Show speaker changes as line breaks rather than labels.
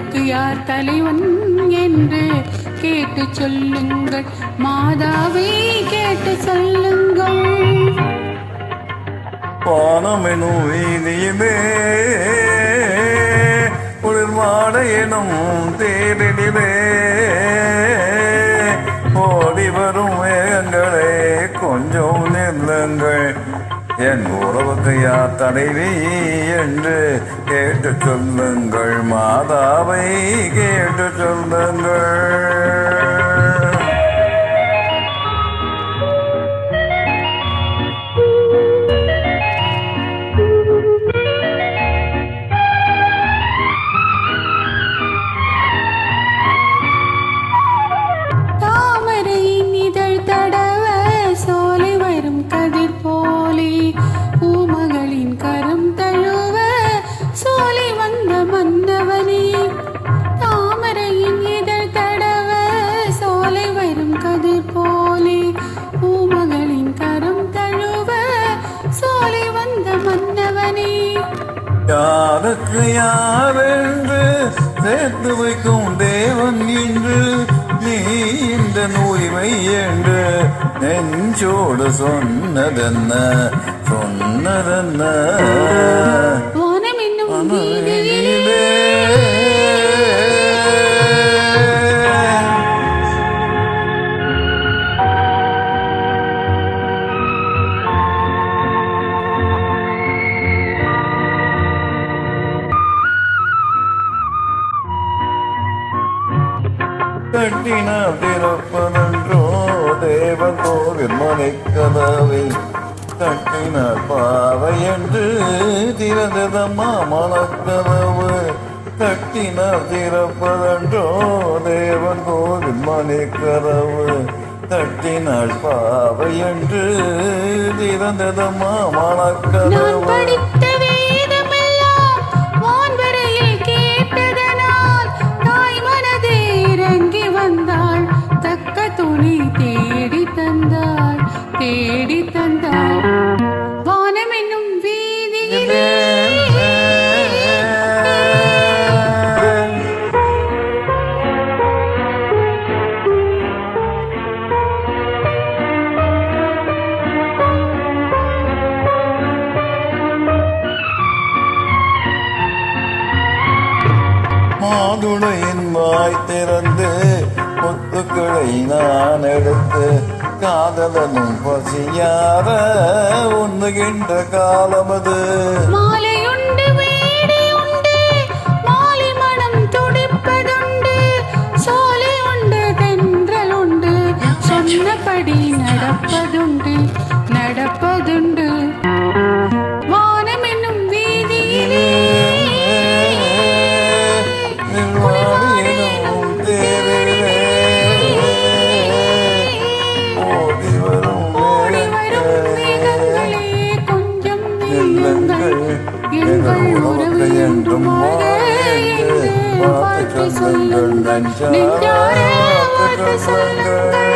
உறவுக்கு யார் தலைவன் என்று கேட்டு சொல்லுங்கள், மாதாவை கேட்டு சொல்லுங்கள்.
வானமெனும் வீதியிலே குளிர்வாட எனும் தேரிலே ஓடி வரும் மேகங்களே கொஞ்சம் நில்லுங்கள், என் உறவுக்கு யார் தலைவி என்று கேட்டு சொல்லுங்கள், மாதாவை கேட்டு சொல்லுங்கள். யாருக்கு யாரென்று சேர்த்து வைக்கும் தேவன் என்று நீ இந்த உரிமை என்று நெஞ்சோடு சொன்னதென்ன சொன்னதென்ன. கட்டினால் திறப்பதன்றோ தேவன் கோவில் மனைக்கதவில், கட்டினால் பாவை என்று திறந்ததம்மா மனக்கதவு, கட்டினால் திறப்பதன்றோ தேவன் கோவில் மனைக்கதவு, கட்டினால் பாவை என்று திறந்ததம்மா மனக்கதவு.
தேடி தந்தாள் வானம் என்னும் வீதியிலே
மாதுளையின் வாய் திறந்து முத்துக்களை நான் எடுத்து காதலனும் பசியார உண்ணுகின்ற காலமது.
மாலையுண்டு வேடி உண்டு மாலை மனம் துடிப்பதுண்டு, சோலை உண்டு தென்றல் உண்டு சொன்னபடி நடப்பதுண்டு நடப்பதுண்டு. வானம் என்னும் வீதியிலே
எங்கள் உறவுக்கு என்றும் பார்த்து சொல்லுங்கள், நெஞ்சார பார்த்து சொல்லுங்கள்.